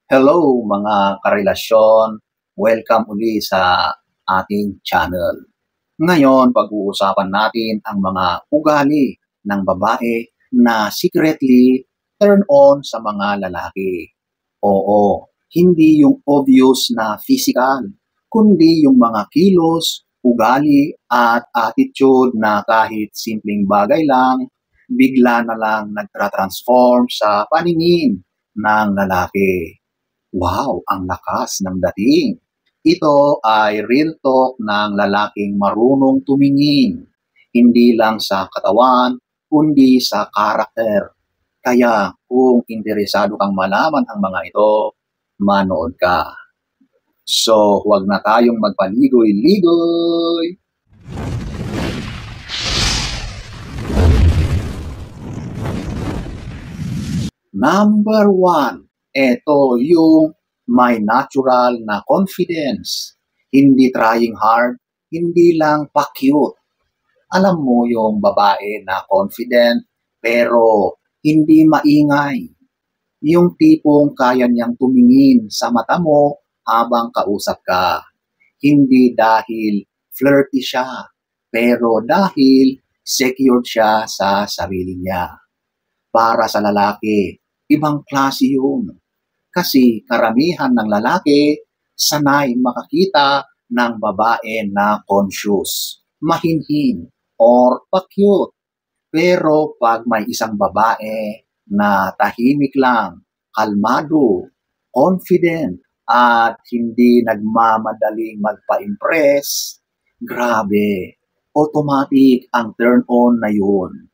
Hello mga karelasyon, welcome uli sa ating channel. Ngayon, pag-uusapan natin ang mga ugali ng babae na secretly turn on sa mga lalaki. Oo, hindi yung obvious na physical, kundi yung mga kilos, ugali at attitude na kahit simpleng bagay lang, bigla na lang nagtra-transform sa paningin ng lalaki. Wow, ang lakas ng dating. Ito ay real talk ng lalaking marunong tumingin, hindi lang sa katawan, kundi sa karakter. Kaya kung interesado kang malaman ang mga ito, manood ka. So, huwag na tayong magpaligoy-ligoy. Number 1, ito yung may natural na confidence. Hindi trying hard, hindi lang pa-cute. Alam mo yung babae na confident pero hindi maingay. Yung tipong kaya niyang tumingin sa mata mo habang kausap ka. Hindi dahil flirty siya, pero dahil secured siya sa sarili niya. Para sa lalaki, ibang klase yun. Kasi karamihan ng lalaki sanay makakita ng babae na conscious, mahinhin, or pa-cute. Pero pag may isang babae na tahimik lang, kalmado, confident, at hindi nagmamadaling magpa-impress, grabe, automatic ang turn on na yun.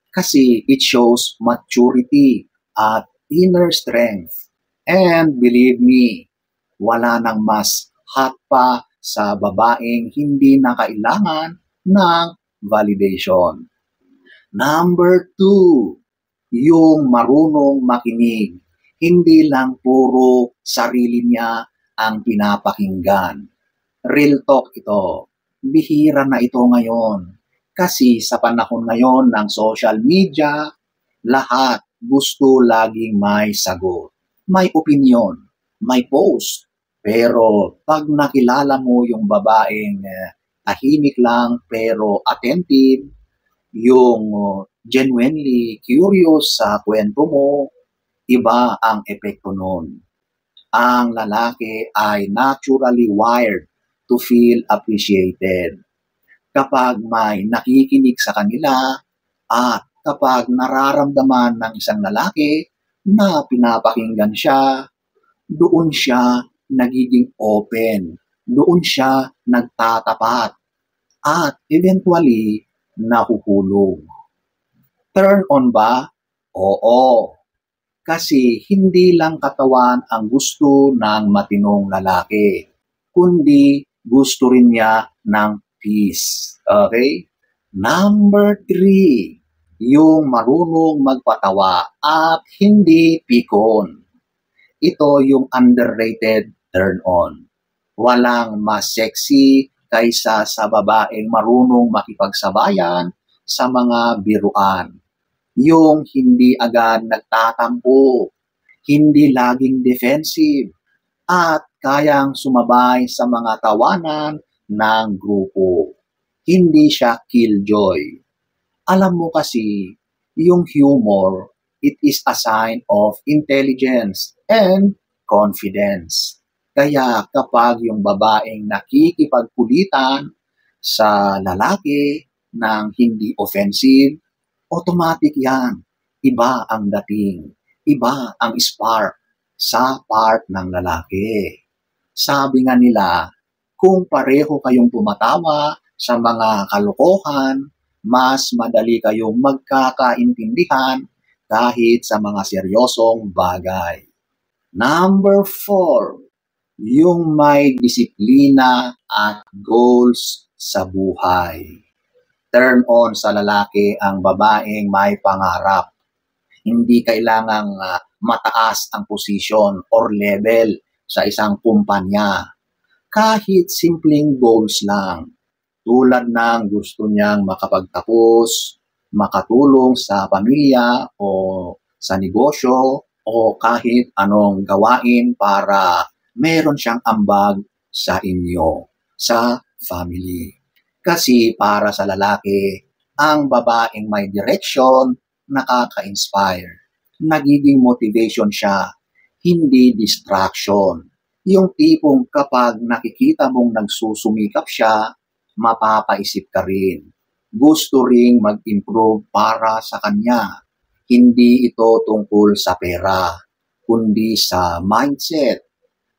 Kasi it shows maturity at inner strength. And believe me, wala nang mas hot pa sa babaeng hindi na kailangan ng validation. Number 2, yung marunong makinig. Hindi lang puro sarili niya ang pinapakinggan. Real talk ito. Bihira na ito ngayon. Kasi sa panahon ngayon ng social media, lahat gusto laging may sagot. May opinion, may post. Pero pag nakilala mo yung babaeng tahimik lang pero attentive, yung genuinely curious sa kwento mo, iba ang epekto nun. Ang lalaki ay naturally wired to feel appreciated. Kapag may nakikinig sa kanila at kapag nararamdaman ng isang lalaki na pinapakinggan siya, doon siya nagiging open, doon siya nagtatapat, at eventually nahuhulog. Turn on ba? Oo. Kasi hindi lang katawan ang gusto ng matinong lalaki, kundi gusto rin niya ng peace. Okay? Number 3, yung marunong magpatawa at hindi pikon. Ito yung underrated turn on. Walang mas sexy kaysa sa babaeng marunong makipagsabayan sa mga biruan. Yung hindi agad nagtatampo, hindi laging defensive, at kayang sumabay sa mga tawanan ng grupo. Hindi siya killjoy. Alam mo kasi, yung humor, it is a sign of intelligence and confidence. Kaya kapag yung babaeng nakikipagkulitan sa lalaki ng hindi offensive, automatic yan. Iba ang dating. Iba ang spark sa part ng lalaki. Sabi nga nila, kung pareho kayong tumatawa sa mga kalokohan, mas madali kayong magkakaintindihan kahit sa mga seryosong bagay. Number 4, yung may disiplina at goals sa buhay. Turn on sa lalaki ang babaeng may pangarap. Hindi kailangang mataas ang posisyon or level sa isang kumpanya. Kahit simpleng goals lang. Tulad ng gusto niyang makapagtapos, makatulong sa pamilya o sa negosyo, o kahit anong gawain para meron siyang ambag sa inyo, sa family. Kasi para sa lalaki, ang babaeng may direksyon, nakaka-inspire. Nagiging motivation siya, hindi distraction. Yung tipong kapag nakikita mong nagsusumikap siya, mapapaisip ka rin. Gusto ring mag-improve para sa kanya. Hindi ito tungkol sa pera, kundi sa mindset.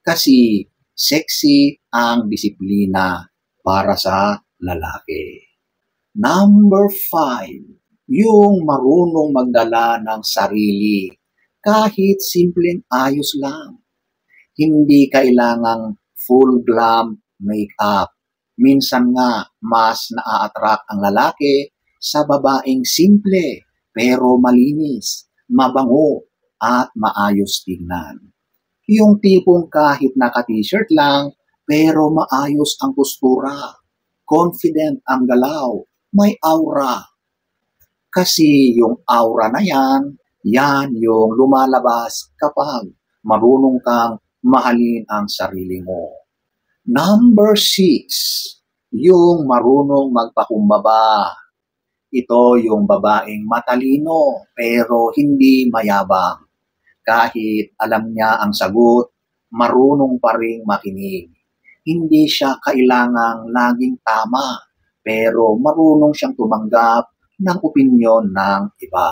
Kasi sexy ang disiplina para sa lalaki. Number 5, yung marunong magdala ng sarili kahit simpleng ayos lang. Hindi kailangang full glam makeup. Minsan nga, mas naa-attract ang lalaki sa babaeng simple pero malinis, mabango at maayos tingnan. Yung tipong kahit naka-t-shirt lang pero maayos ang postura, confident ang galaw, may aura. Kasi yung aura na yan yung lumalabas kapag marunong kang mahalin ang sarili mo. Number 6, yung marunong magpakumbaba. Ito yung babaeng matalino pero hindi mayabang. Kahit alam niya ang sagot, marunong pa ring makinig. Hindi siya kailangang laging tama, pero marunong siyang tumanggap ng opinyon ng iba.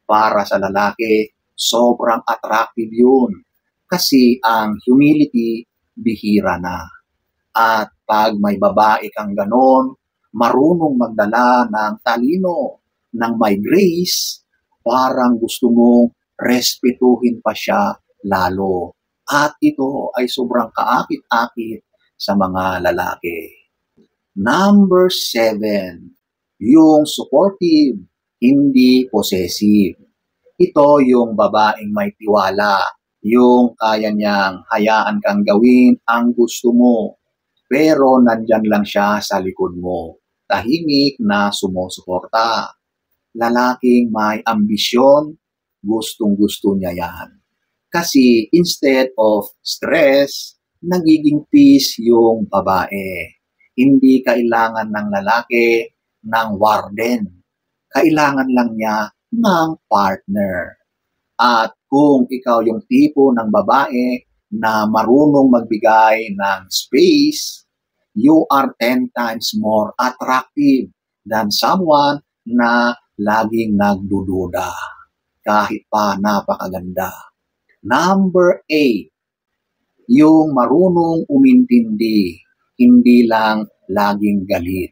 Para sa lalaki, sobrang attractive yun. Kasi ang humility, bihira na. At pag may babae kang ganon, marunong magdala ng talino, ng may grace, parang gusto mong respetuhin pa siya lalo. At ito ay sobrang kaakit-akit sa mga lalaki. Number 7, yung supportive, hindi possessive. Ito yung babaeng may tiwala, yung kaya niyang hayaan kang gawin ang gusto mo, pero nandyan lang siya sa likod mo, tahimik na sumusuporta. Lalaking may ambisyon, gustong-gusto niya yan. Kasi instead of stress, nagiging peace yung babae. Hindi kailangan ng lalaki ng warden. Kailangan lang niya ng partner. At kung ikaw yung tipo ng babae na marunong magbigay ng space, you are 10 times more attractive than someone na laging nagdududa. Kahit pa napakaganda. Number 8, yung marunong umintindi, hindi lang laging galit.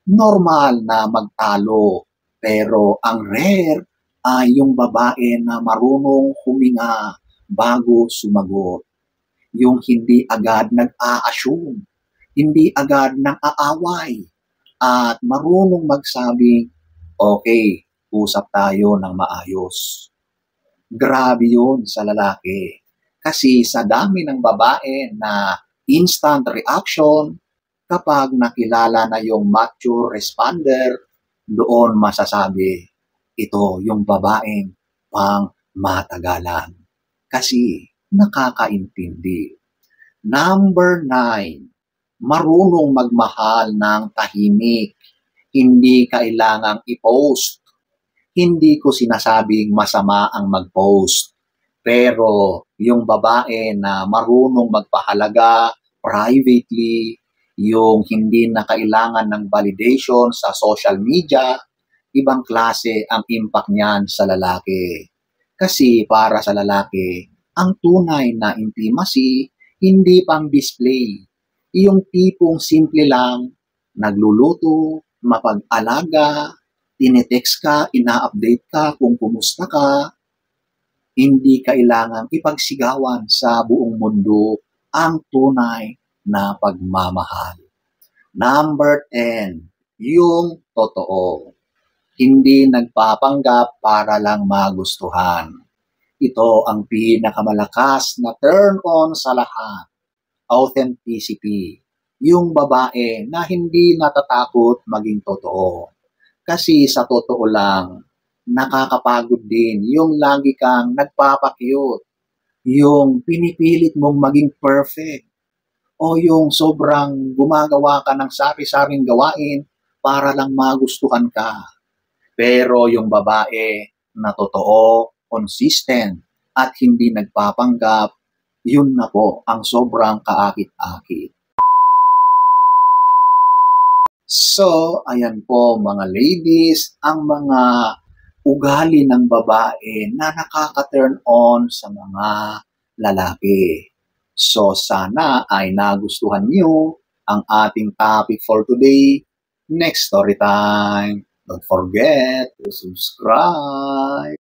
Normal na magtalo, pero ang rare ay yung babae na marunong huminga bago sumagot. Yung hindi agad nag-a-assume, hindi agad nang-aaway, at marunong magsabing, okay, usap tayo ng maayos. Grabe yun sa lalaki. Kasi sa dami ng babae na instant reaction, kapag nakilala na yung mature responder, doon masasabi, ito yung babaeng pang matagalan. Kasi nakakaintindi. Number 9, marunong magmahal ng tahimik. Hindi kailangang i-post. Hindi ko sinasabing masama ang mag-post. Pero yung babae na marunong magpahalaga privately, yung hindi na kailangan ng validation sa social media, ibang klase ang impact niyan sa lalaki. Kasi para sa lalaki, ang tunay na intimacy, hindi pang display. Yung tipong simple lang, nagluluto, mapag-alaga, tinetext ka, ina-update ka kung kumusta ka, hindi kailangang ipagsigawan sa buong mundo ang tunay na pagmamahal. Number 10, yung totoo. Hindi nagpapanggap para lang magustuhan. Ito ang pinakamalakas na turn on sa lahat. Authenticity. Yung babae na hindi natatakot maging totoo. Kasi sa totoo lang, nakakapagod din yung lagi kang nagpapakyut, yung pinipilit mong maging perfect, o yung sobrang gumagawa ka ng sari-saring gawain para lang magustuhan ka. Pero yung babae na totoo, consistent, at hindi nagpapanggap, yun na po ang sobrang kaakit-akit. So, ayan po mga ladies, ang mga ugali ng babae na nakaka-turn on sa mga lalaki. So, sana ay nagustuhan niyo ang ating topic for today. Next story time. Don't forget to subscribe.